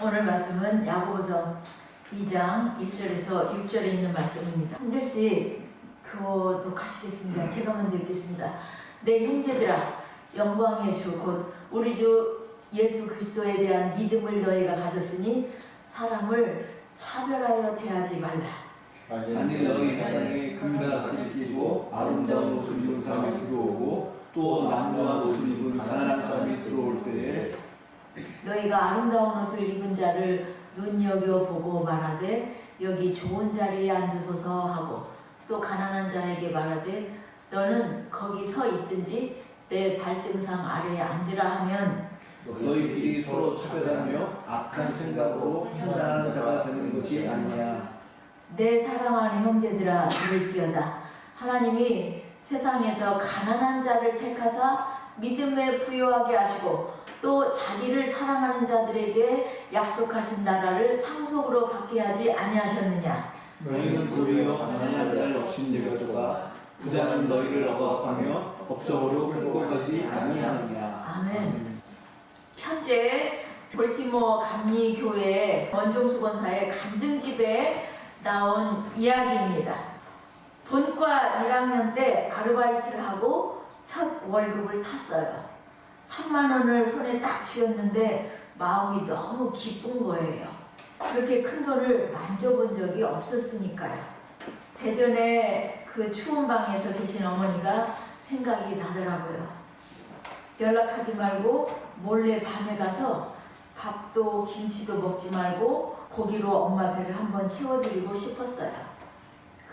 오늘 말씀은 야고보서 2장 1절에서 6절에 있는 말씀입니다. 한 절씩 교독하시겠습니다. 제가 먼저 읽겠습니다. 내 형제들아, 영광의 주 곧 우리 주 예수 그리스도에 대한 믿음을 너희가 가졌으니 사람을 차별하여 대하지 말라. 만일 너희 사랑에 금가같이 끼고 아름다운 옷을 입은 사람이 들어오고 또 남루한 옷을 입은 가난한 사람이 들어올 때에 너희가 아름다운 옷을 입은 자를 눈여겨보고 말하되 여기 좋은 자리에 앉으소서 하고 또 가난한 자에게 말하되 너는 거기 서 있든지 내 발등상 아래에 앉으라 하면 너희끼리 서로 차별하며 악한 생각으로 현란한 자가 되는 것이 아니냐. 내 사랑하는 형제들아 들을지어다. 하나님이 세상에서 가난한 자를 택하사 믿음에 부요하게 하시고 또 자기를 사랑하는 자들에게 약속하신 나라를 상속으로 받게 하지 아니하셨느냐. 너희는 도리어 가난한 자를 업신여겨도가 부자는 너희를 억압하며 법정으로 끌고 가지 아니하느냐. 아멘. 현재 볼티모어 감리교회 원종수 권사의 간증집에 나온 이야기입니다. 본과 1학년 때 아르바이트를 하고 첫 월급을 탔어요. 3만 원을 손에 딱 쥐었는데 마음이 너무 기쁜 거예요. 그렇게 큰 돈을 만져본 적이 없었으니까요. 대전에 그 추운 방에서 계신 어머니가 생각이 나더라고요. 연락하지 말고 몰래 밤에 가서 밥도 김치도 먹지 말고 고기로 엄마 배를 한번 채워드리고 싶었어요.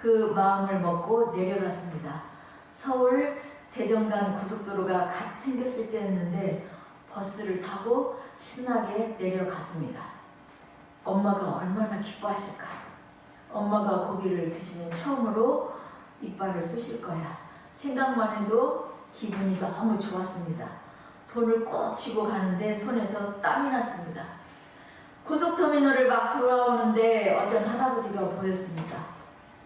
그 마음을 먹고 내려갔습니다. 서울 대전간 고속도로가 갓 생겼을 때였는데 버스를 타고 신나게 내려갔습니다. 엄마가 얼마나 기뻐하실까. 엄마가 고기를 드시면 처음으로 이빨을 쑤실 거야. 생각만 해도 기분이 너무 좋았습니다. 돈을 꼭 쥐고 가는데 손에서 땀이 났습니다. 고속터미널을 막 돌아오는데 어떤 할아버지가 보였습니다.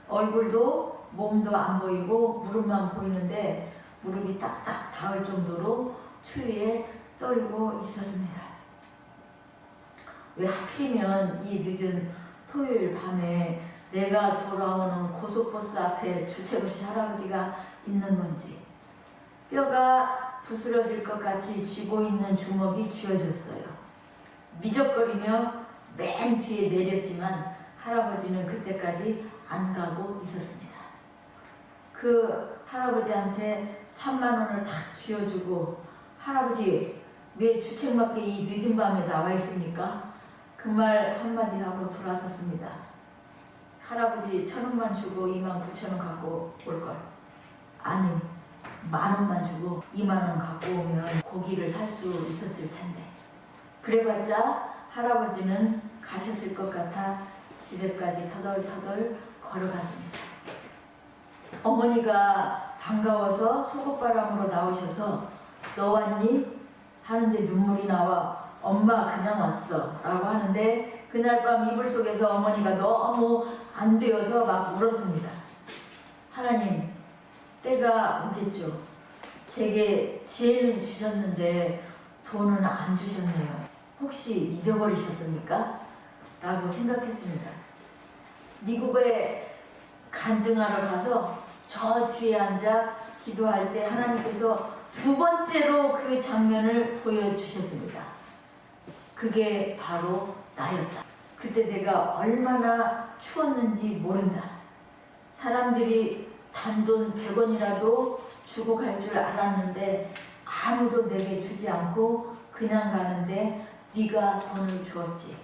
얼굴도 몸도 안 보이고 무릎만 보이는데 무릎이 딱딱 닿을 정도로 추위에 떨고 있었습니다. 왜 하필이면 이 늦은 토요일 밤에 내가 돌아오는 고속버스 앞에 주책 없이 할아버지가 있는 건지 뼈가 부스러질 것 같이 쥐고 있는 주먹이 쥐어졌어요. 미적거리며 맨 뒤에 내렸지만 할아버지는 그때까지 안 가고 있었습니다. 그 할아버지한테 3만 원을 다 쥐어주고 할아버지 왜 주책맞게 이 늦은 밤에 나와 있습니까? 그 말 한마디 하고 돌아섰습니다. 할아버지 1,000원만 주고 29,000원 갖고 올걸. 아니 10,000원만 주고 20,000원 갖고 오면 고기를 살 수 있었을 텐데. 그래봤자 할아버지는 가셨을 것 같아 집에까지 터덜터덜 걸어갔습니다. 어머니가 반가워서 속옷바람으로 나오셔서 너 왔니? 하는데 눈물이 나와 엄마 그냥 왔어 라고 하는데 그날 밤 이불 속에서 어머니가 너무 안 되어서 막 울었습니다. 하나님 때가 오겠죠. 제게 지혜는 주셨는데 돈은 안 주셨네요. 혹시 잊어버리셨습니까? 라고 생각했습니다. 미국에 간증하러 가서 저 뒤에 앉아 기도할 때 하나님께서 2번째로 그 장면을 보여주셨습니다. 그게 바로 나였다. 그때 내가 얼마나 추웠는지 모른다. 사람들이 단돈 100원이라도 주고 갈 줄 알았는데 아무도 내게 주지 않고 그냥 가는데 네가 돈을 주었지.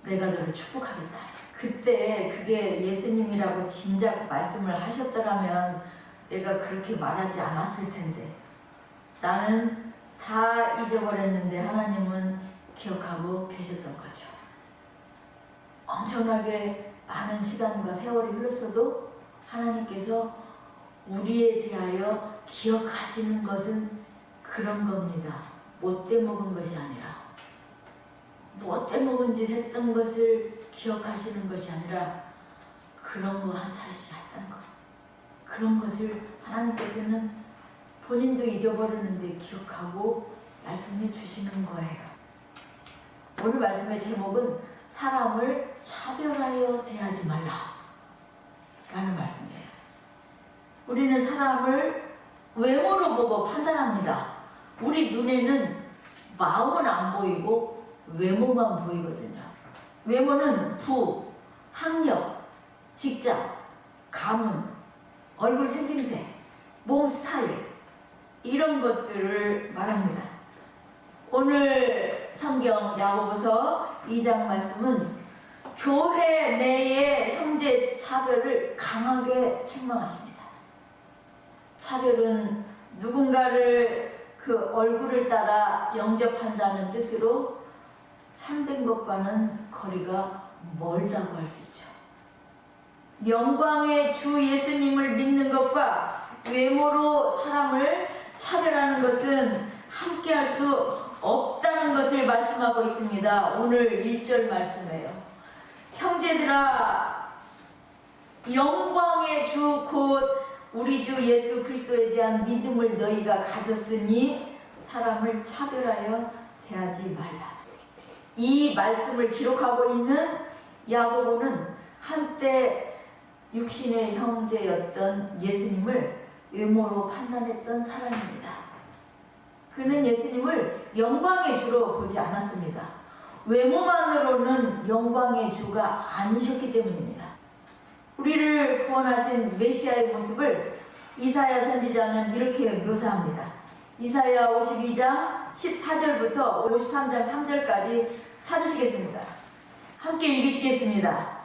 내가 너를 축복하겠다. 그때 그게 예수님이라고 진작 말씀을 하셨더라면 내가 그렇게 말하지 않았을 텐데 나는 다 잊어버렸는데 하나님은 기억하고 계셨던 거죠. 엄청나게 많은 시간과 세월이 흘렀어도 하나님께서 우리에 대하여 기억하시는 것은 그런 겁니다. 못돼 먹은 것이 아니라 못돼 먹은 짓 했던 것을 기억하시는 것이 아니라 그런 거 한 차례씩 했던 것, 그런 것을 하나님께서는 본인도 잊어버렸는데 기억하고 말씀해 주시는 거예요. 오늘 말씀의 제목은 사람을 차별하여 대하지 말라 라는 말씀이에요. 우리는 사람을 외모로 보고 판단합니다. 우리 눈에는 마음은 안 보이고 외모만 보이거든요. 외모는 부, 학력, 직장, 가문, 얼굴 생김새, 몸 스타일 이런 것들을 말합니다. 오늘 성경 야고보서 2장 말씀은 교회 내의 형제 차별을 강하게 책망하십니다. 차별은 누군가를 그 얼굴을 따라 영접한다는 뜻으로 참된 것과는 거리가 멀다고 할 수 있죠. 영광의 주 예수님을 믿는 것과 외모로 사람을 차별하는 것은 함께 할 수 없다는 것을 말씀하고 있습니다. 오늘 1절 말씀이에요. 형제들아, 영광의 주 곧 우리 주 예수 그리스도에 대한 믿음을 너희가 가졌으니 사람을 차별하여 대하지 말라. 이 말씀을 기록하고 있는 야고보는 한때 육신의 형제였던 예수님을 외모로 판단했던 사람입니다. 그는 예수님을 영광의 주로 보지 않았습니다. 외모만으로는 영광의 주가 아니셨기 때문입니다. 우리를 구원하신 메시아의 모습을 이사야 선지자는 이렇게 묘사합니다. 이사야 52장 14절부터 53장 3절까지 찾으시겠습니다. 함께 읽으시겠습니다.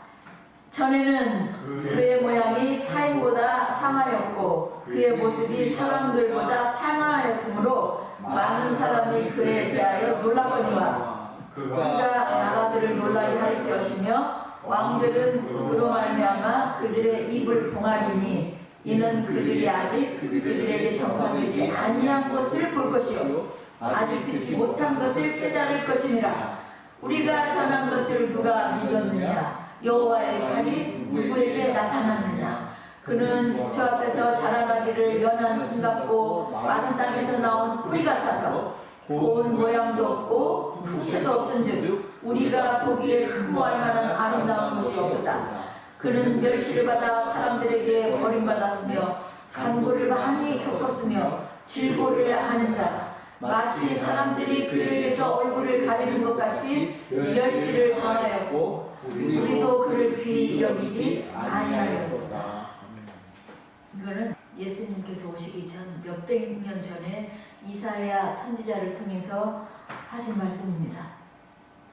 전에는 그의 모양이 타인보다 상하였고 그의 모습이 사람들보다 상하였으므로 많은 사람이 그에 대하여 놀랐거니와 그가 나라들을 놀라게 할 것이며 왕들은 그로 말미암아 그들의 입을 봉하리니 이는 그들이 아직 그들에게 전파되지 아니한 것을 볼 것이요 아직 듣지 못한 것을 깨달을 것이니라. 우리가 전한 것을 누가 믿었느냐? 여호와의 팔이 누구에게 나타났느냐? 그는 주 앞에서 자라나기를 연한 순 같고 마른 땅에서 나온 뿌리 같아서 고운 모양도 없고 풍채도 없은즉 우리가 보기에 흠모할 만한 아름다운 것이 없다. 그는 멸시를 받아 사람들에게 버림받았으며 간고를 많이 겪었으며 질고를 하는 자 마치 사람들이 그에게서 얼굴을 가리는 것 같이 멸시를 당하였고 우리도 그를 귀히 여기지 아니하였다. 이거는 예수님께서 오시기 전 몇백 년 전에 이사야 선지자를 통해서 하신 말씀입니다.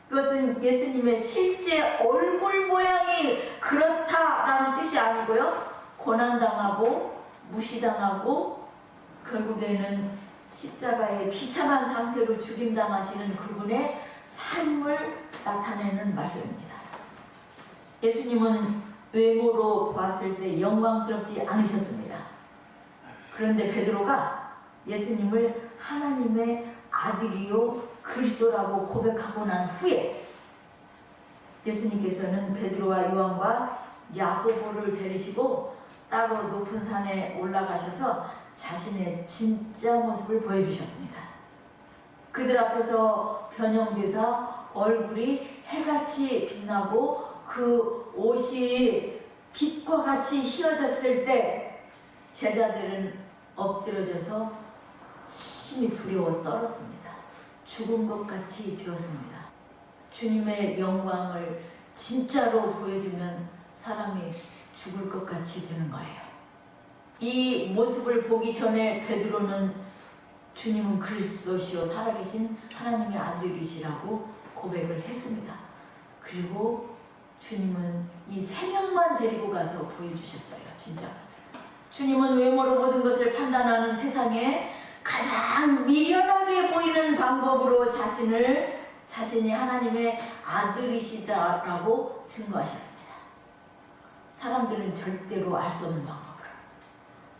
그것은 예수님의 실제 얼굴 모양이 그렇다라는 뜻이 아니고요. 고난당하고 무시당하고 결국에는 십자가에 비참한 상태로 죽임당하시는 그분의 삶을 나타내는 말씀입니다. 예수님은 외모로 보았을 때 영광스럽지 않으셨습니다. 그런데 베드로가 예수님을 하나님의 아들이요 그리스도라고 고백하고 난 후에 예수님께서는 베드로와 요한과 야고보를 데리시고 따로 높은 산에 올라가셔서 자신의 진짜 모습을 보여주셨습니다. 그들 앞에서 변형되사 얼굴이 해같이 빛나고 그 옷이 빛과 같이 휘어졌을 때 제자들은 엎드려져서 심히 두려워 떨었습니다. 죽은 것 같이 되었습니다. 주님의 영광을 진짜로 보여주면 사람이 죽을 것 같이 되는 거예요. 이 모습을 보기 전에 베드로는 주님은 그리스도시요 살아계신 하나님의 아들이시라고 고백을 했습니다. 그리고 주님은 이 세 명만 데리고 가서 보여주셨어요. 진짜. 주님은 외모로 모든 것을 판단하는 세상에 가장 미련하게 보이는 방법으로 자신이 하나님의 아들이시다라고 증거하셨습니다. 사람들은 절대로 알 수 없는 방법으로,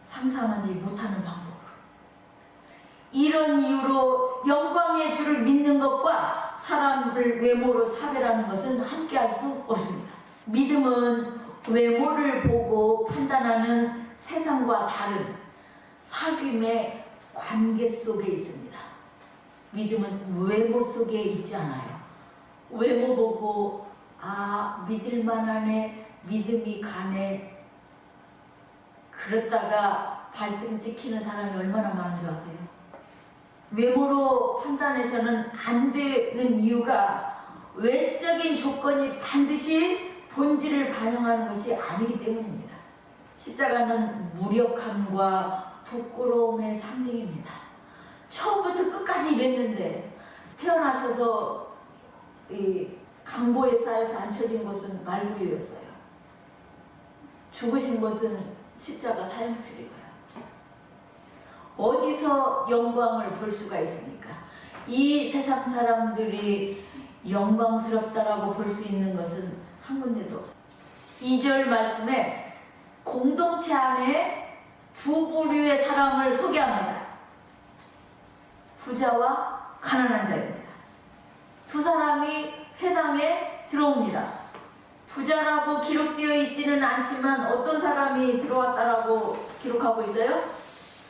상상하지 못하는 방법으로. 이런 이유로 영광의 주를 믿는 것과 사람을 외모로 차별하는 것은 함께 할 수 없습니다. 믿음은 외모를 보고 판단하는 세상과 다른 사귐의 관계 속에 있습니다. 믿음은 외모 속에 있지 않아요. 외모 보고 아 믿을만하네, 믿음이 가네, 그랬다가 발등 찍히는 사람이 얼마나 많은 줄 아세요? 외모로 판단해서는 안 되는 이유가 외적인 조건이 반드시 본질을 반영하는 것이 아니기 때문입니다. 십자가는 무력함과 부끄러움의 상징입니다. 처음부터 끝까지 이랬는데 태어나셔서 이 강보에 쌓여서 앉혀진 것은 말구유였어요. 죽으신 것은 십자가 사형틀이고요. 어디서 영광을 볼 수가 있습니까? 이 세상 사람들이 영광스럽다라고 볼 수 있는 것은 한 군데도 없어요. 2절 말씀에 공동체 안에 두 부류의 사람을 소개합니다. 부자와 가난한 자입니다. 두 사람이 회당에 들어옵니다. 부자라고 기록되어 있지는 않지만 어떤 사람이 들어왔다라고 기록하고 있어요?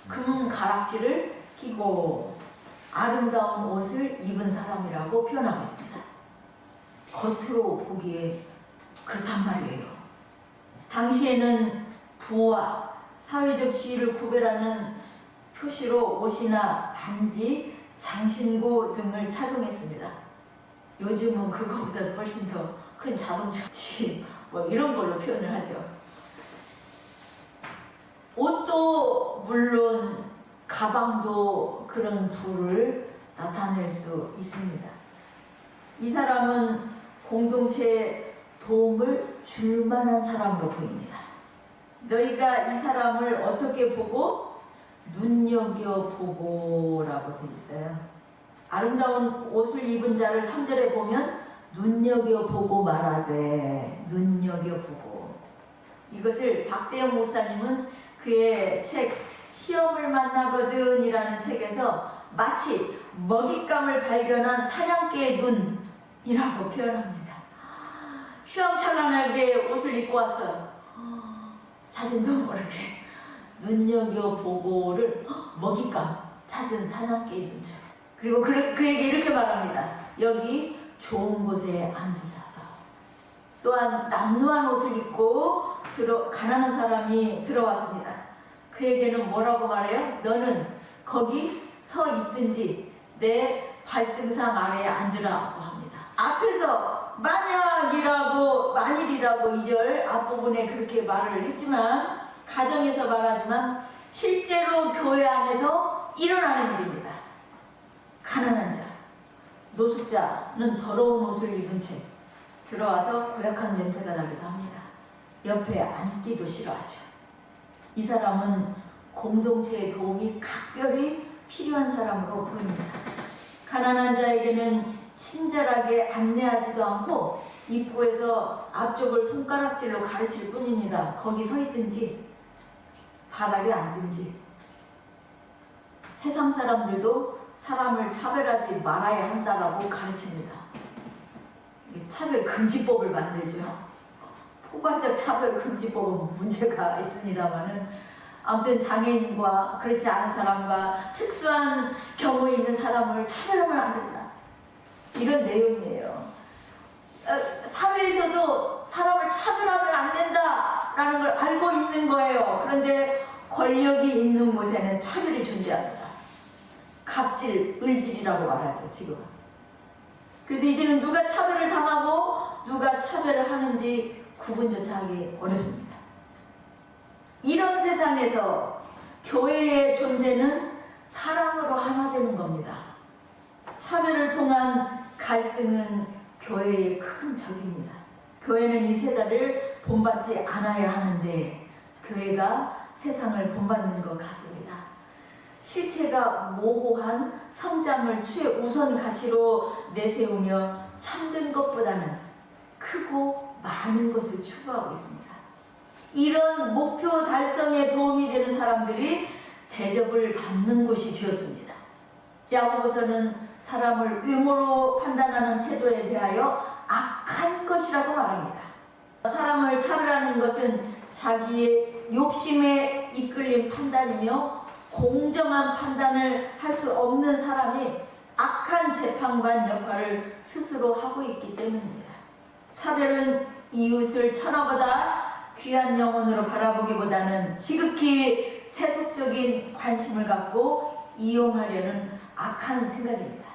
금 가락지를 끼고 아름다운 옷을 입은 사람이라고 표현하고 있습니다. 겉으로 보기에 그렇단 말이에요. 당시에는 부와 사회적 지위를 구별하는 표시로 옷이나 반지, 장신구 등을 착용했습니다. 요즘은 그거보다 훨씬 더 큰 자동차 지 뭐 이런 걸로 표현을 하죠. 옷도 물론 가방도 그런 부를 나타낼 수 있습니다. 이 사람은 공동체에 도움을 줄 만한 사람으로 보입니다. 너희가 이 사람을 어떻게 보고? 눈여겨보고라고 되어 있어요. 아름다운 옷을 입은 자를 3절에 보면 눈여겨보고 말하되, 눈여겨보고. 이것을 박대영 목사님은 그의 책 시험을 만나거든 이라는 책에서 마치 먹잇감을 발견한 사냥개의 눈이라고 표현합니다. 휘황찬란하게 옷을 입고 왔어요. 자신도 모르게 눈여겨보고를 먹잇감 찾은 사냥개의 눈처럼. 그리고 그에게 이렇게 말합니다. 여기 좋은 곳에 앉으소서. 또한 남루한 옷을 입고 가난한 사람이 들어왔습니다. 그에게는 뭐라고 말해요? 너는 거기 서 있든지 내 발등상 아래에 앉으라고 합니다. 앞에서 만일이라고 2절 앞부분에 그렇게 말을 했지만, 가정에서 말하지만 실제로 교회 안에서 일어나는 일입니다. 가난한 자, 노숙자는 더러운 옷을 입은 채 들어와서 고약한 냄새가 나기도 합니다. 옆에 앉기도 싫어하죠. 이 사람은 공동체의 도움이 각별히 필요한 사람으로 보입니다. 가난한 자에게는 친절하게 안내하지도 않고 입구에서 앞쪽을 손가락질로 가르칠 뿐입니다. 거기 서 있든지 바닥에 앉든지. 세상 사람들도 사람을 차별하지 말아야 한다라고 가르칩니다. 차별 금지법을 만들죠. 포괄적 차별 금지법은 문제가 있습니다만은, 아무튼 장애인과 그렇지 않은 사람과 특수한 경우에 있는 사람을 차별하면 안 된다, 이런 내용이에요. 사회에서도 사람을 차별하면 안 된다라는 걸 알고 있는 거예요. 그런데 권력이 있는 곳에는 차별이 존재한다. 갑질, 의질이라고 말하죠, 지금. 그래서 이제는 누가 차별을 당하고 누가 차별을 하는지 구분조차 하기 어렵습니다. 이런 세상에서 교회의 존재는 사랑으로 하나 되는 겁니다. 차별을 통한 갈등은 교회의 큰 적입니다. 교회는 이 세대를 본받지 않아야 하는데 교회가 세상을 본받는 것 같습니다. 실체가 모호한 성장을 최우선 가치로 내세우며 참된 것보다는 크고 많은 것을 추구하고 있습니다. 이런 목표 달성에 도움이 되는 사람들이 대접을 받는 곳이 되었습니다. 야고보서는 사람을 외모로 판단하는 태도에 대하여 악한 것이라고 말합니다. 사람을 차별하는 것은 자기의 욕심에 이끌린 판단이며 공정한 판단을 할 수 없는 사람이 악한 재판관 역할을 스스로 하고 있기 때문입니다. 차별은 이웃을 천하보다 귀한 영혼으로 바라보기보다는 지극히 세속적인 관심을 갖고 이용하려는 악한 생각입니다.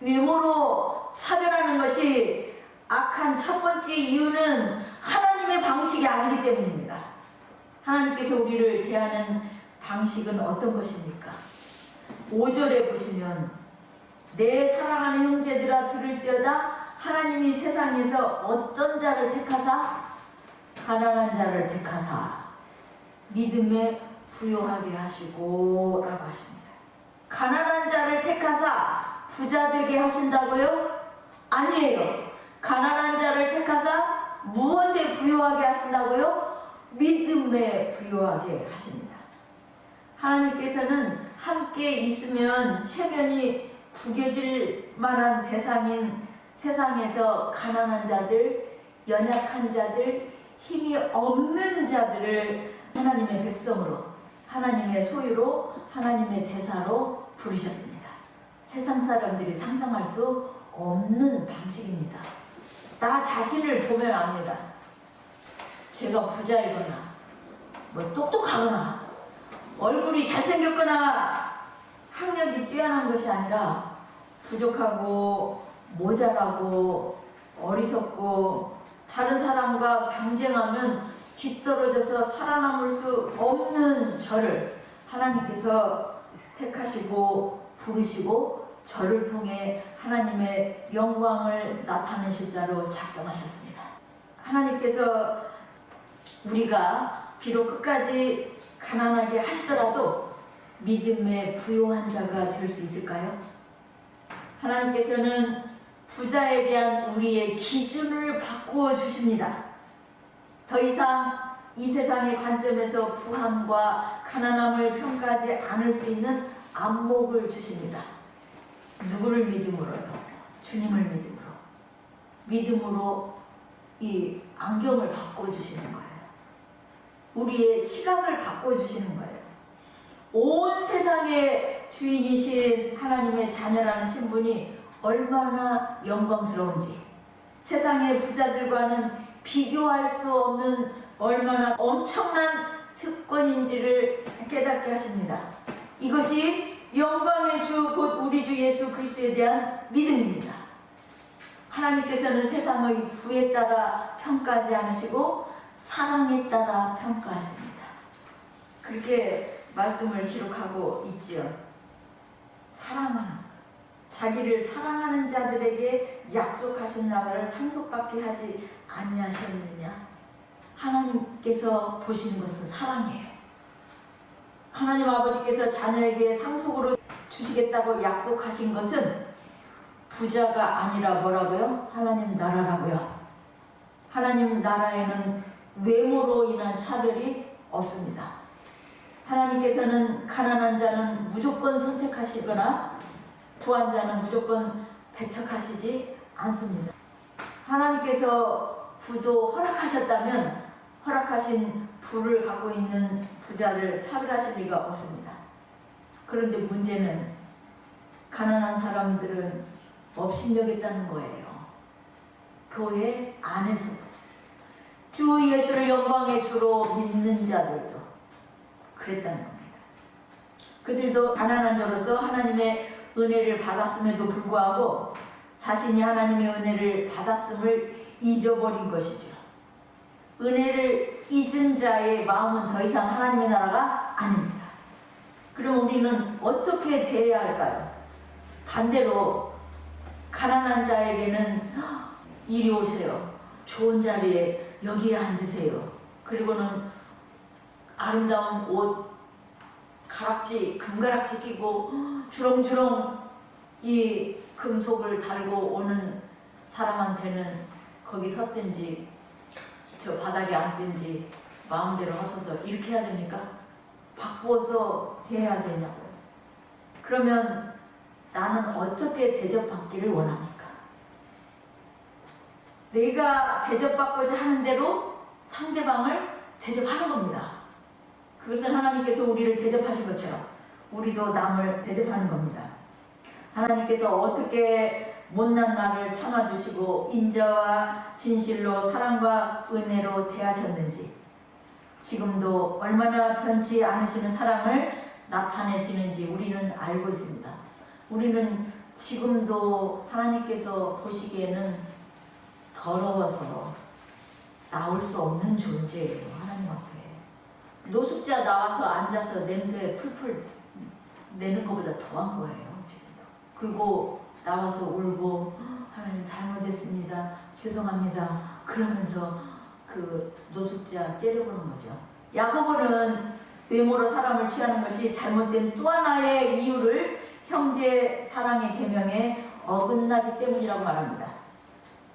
외모로 차별하는 것이 악한 첫 번째 이유는 하나님의 방식이 아니기 때문입니다. 하나님께서 우리를 대하는 방식은 어떤 것입니까? 5절에 보시면 내 사랑하는 형제들아 들을지어다 하나님이 세상에서 어떤 자를 택하사? 가난한 자를 택하사 믿음에 부요하게 하시고 라고 하십니다. 가난한 자를 택하사 부자 되게 하신다고요? 아니에요. 가난한 자를 택하사 무엇에 부요하게 하신다고요? 믿음에 부요하게 하십니다. 하나님께서는 함께 있으면 체면이 구겨질 만한 대상인 세상에서 가난한 자들, 연약한 자들, 힘이 없는 자들을 하나님의 백성으로, 하나님의 소유로, 하나님의 대사로 부르셨습니다. 세상 사람들이 상상할 수 없는 방식입니다. 나 자신을 보면 압니다. 제가 부자이거나 똑똑하거나 얼굴이 잘생겼거나 학력이 뛰어난 것이 아니라 부족하고 모자라고 어리석고 다른 사람과 경쟁하면 뒤떨어져서 살아남을 수 없는 저를 하나님께서 택하시고 부르시고 저를 통해 하나님의 영광을 나타내실 자로 작정하셨습니다. 하나님께서 우리가 비록 끝까지 가난하게 하시더라도 믿음에 부요한 자가 될 수 있을까요? 하나님께서는 부자에 대한 우리의 기준을 바꾸어 주십니다. 더 이상 이 세상의 관점에서 부함과 가난함을 평가하지 않을 수 있는 안목을 주십니다. 누구를 믿음으로요? 주님을 믿음으로. 믿음으로 이 안경을 바꿔주시는 거예요. 우리의 시각을 바꿔주시는 거예요. 온 세상의 주인이신 하나님의 자녀라는 신분이 얼마나 영광스러운지, 세상의 부자들과는 비교할 수 없는 얼마나 엄청난 특권인지를 깨닫게 하십니다. 이것이 영광의 주 곧 우리 주 예수 그리스도에 대한 믿음입니다. 하나님께서는 세상의 부에 따라 평가하지 않으시고 사랑에 따라 평가하십니다. 그렇게 말씀을 기록하고 있지요. 사랑하는, 자기를 사랑하는 자들에게 약속하신 나라를 상속받게 하지 아니하셨느냐? 하나님께서 보시는 것은 사랑이에요. 하나님 아버지께서 자녀에게 상속으로 주시겠다고 약속하신 것은 부자가 아니라 뭐라고요? 하나님 나라라고요. 하나님 나라에는 외모로 인한 차별이 없습니다. 하나님께서는 가난한 자는 무조건 선택하시거나 부한 자는 무조건 배척하시지 않습니다. 하나님께서 부도 허락하셨다면 허락하신 부를 갖고 있는 부자를 차별하실 리가 없습니다. 그런데 문제는 가난한 사람들은 업신여겼다는 거예요. 교회 안에서도 주 예수를 영광의 주로 믿는 자들도 그랬다는 겁니다. 그들도 가난한 자로서 하나님의 은혜를 받았음에도 불구하고 자신이 하나님의 은혜를 받았음을 잊어버린 것이죠. 은혜를 잊은 자의 마음은 더 이상 하나님의 나라가 아닙니다. 그럼 우리는 어떻게 대해야 할까요? 반대로 가난한 자에게는 이리 오세요. 좋은 자리에 여기에 앉으세요. 그리고는 아름다운 옷, 가락지, 금가락지 끼고 주렁주렁 이 금속을 달고 오는 사람한테는 거기 섰든지 저 바닥에 앉든지 마음대로 하셔서 이렇게 해야 됩니까? 바꾸어서 해야 되냐고요. 그러면 나는 어떻게 대접받기를 원합니까? 내가 대접받고자 하는 대로 상대방을 대접하는 겁니다. 그것은 하나님께서 우리를 대접하신 것처럼 우리도 남을 대접하는 겁니다. 하나님께서 어떻게 못난 나를 참아주시고 인자와 진실로 사랑과 은혜로 대하셨는지, 지금도 얼마나 변치 않으시는 사랑을 나타내시는지 우리는 알고 있습니다. 우리는 지금도 하나님께서 보시기에는 더러워서 나올 수 없는 존재예요. 하나님 앞에 노숙자 나와서 앉아서 냄새 풀풀 내는 것보다 더한 거예요. 지금도. 그리고 나와서 울고 하나님 잘못했습니다, 죄송합니다 그러면서 그 노숙자 째려보는 거죠. 야고보는 외모로 사람을 취하는 것이 잘못된 또 하나의 이유를 형제 사랑의 계명에 어긋나기 때문이라고 말합니다.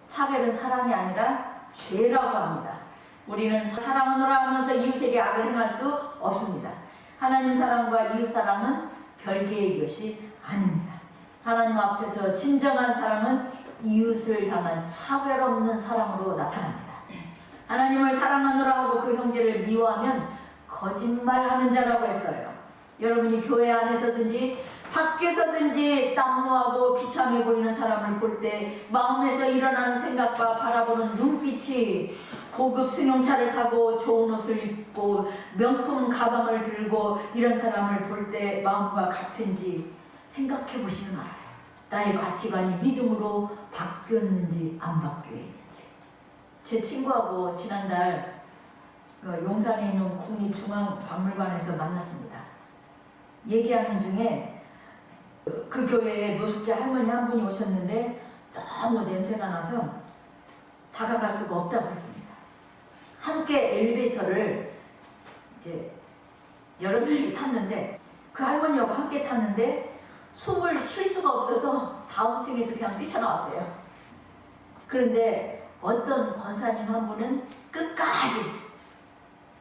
차별은 사랑이 아니라 죄라고 합니다. 우리는 사랑하노라 하면서 이웃에게 악을 행할 수 없습니다. 하나님 사랑과 이웃 사랑은 별개의 것이 아닙니다. 하나님 앞에서 진정한 사랑은 이웃을 향한 차별 없는 사랑으로 나타납니다. 하나님을 사랑하노라 하고 그 형제를 미워하면 거짓말하는 자라고 했어요. 여러분이 교회 안에서든지 밖에서든지 땅모하고 비참해 보이는 사람을 볼 때 마음에서 일어나는 생각과 바라보는 눈빛이 고급 승용차를 타고 좋은 옷을 입고 명품 가방을 들고 이런 사람을 볼 때 마음과 같은지 생각해 보시면 알아요. 나의 가치관이 믿음으로 바뀌었는지 안 바뀌었는지. 제 친구하고 지난달 용산에 있는 국립중앙박물관에서 만났습니다. 얘기하는 중에 그 교회에 노숙자 할머니 한 분이 오셨는데 너무 냄새가 나서 다가갈 수가 없다고 했습니다. 함께 엘리베이터를 이제 여러 명이 탔는데 그 할머니하고 함께 탔는데 숨을 쉴 수가 없어서 다음 층에서 그냥 뛰쳐나왔대요. 그런데 어떤 권사님 한 분은 끝까지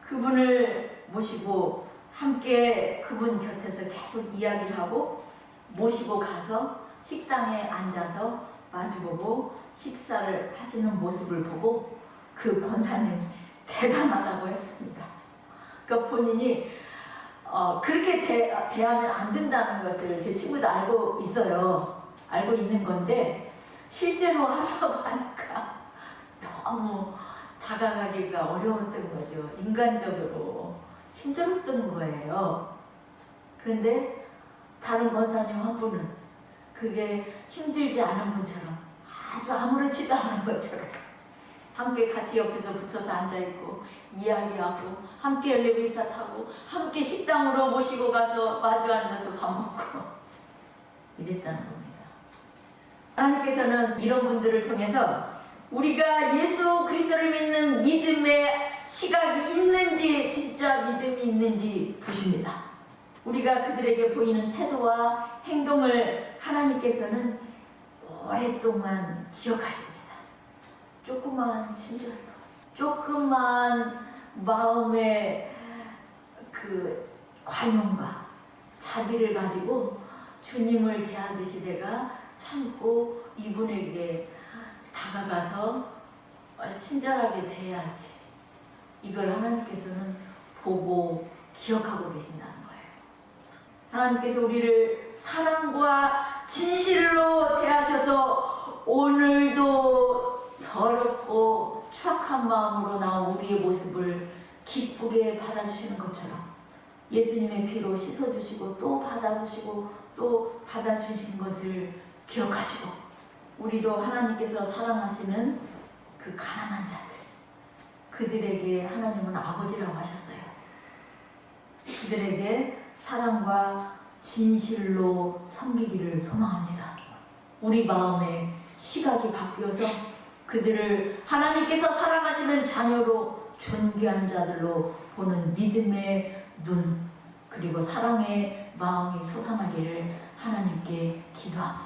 그분을 모시고 함께 그분 곁에서 계속 이야기를 하고 모시고 가서 식당에 앉아서 마주보고 식사를 하시는 모습을 보고 그 권사님 대단하다고 했습니다. 그러니까 본인이 그렇게 대하면 안 된다는 것을 제 친구도 알고 있어요. 알고 있는 건데 실제로 하려고 하니까 너무 다가가기가 어려웠던 거죠. 인간적으로 힘들었던 거예요. 그런데 다른 권사님 한 분은 그게 힘들지 않은 분처럼 아주 아무렇지도 않은 것처럼 함께 같이 옆에서 붙어서 앉아있고 이야기하고 함께 엘리베이터 타고 함께 식당으로 모시고 가서 마주 앉아서 밥 먹고 이랬다는 겁니다. 하나님께서는 이런 분들을 통해서 우리가 예수 그리스도를 믿는 믿음의 시각이 있는지 진짜 믿음이 있는지 보십니다. 우리가 그들에게 보이는 태도와 행동을 하나님께서는 오랫동안 기억하십니다. 조그만 친절도, 조그만 마음의 그 관용과 자비를 가지고 주님을 대하듯이 내가 참고 이분에게 다가가서 친절하게 대해야지. 이걸 하나님께서는 보고 기억하고 계신다는 거예요. 하나님께서 우리를 사랑과 진실로 대하셔서 오늘도 더럽고 추악한 마음으로 나온 우리의 모습을 기쁘게 받아주시는 것처럼 예수님의 피로 씻어주시고 또 받아주시고 또 받아주신 것을 기억하시고 우리도 하나님께서 사랑하시는 그 가난한 자들, 그들에게 하나님은 아버지라고 하셨어요. 그들에게 사랑과 진실로 섬기기를 소망합니다. 우리 마음의 시각이 바뀌어서 그들을 하나님께서 사랑하시는 자녀로 존귀한 자들로 보는 믿음의 눈, 그리고 사랑의 마음이 솟아나기를 하나님께 기도합니다.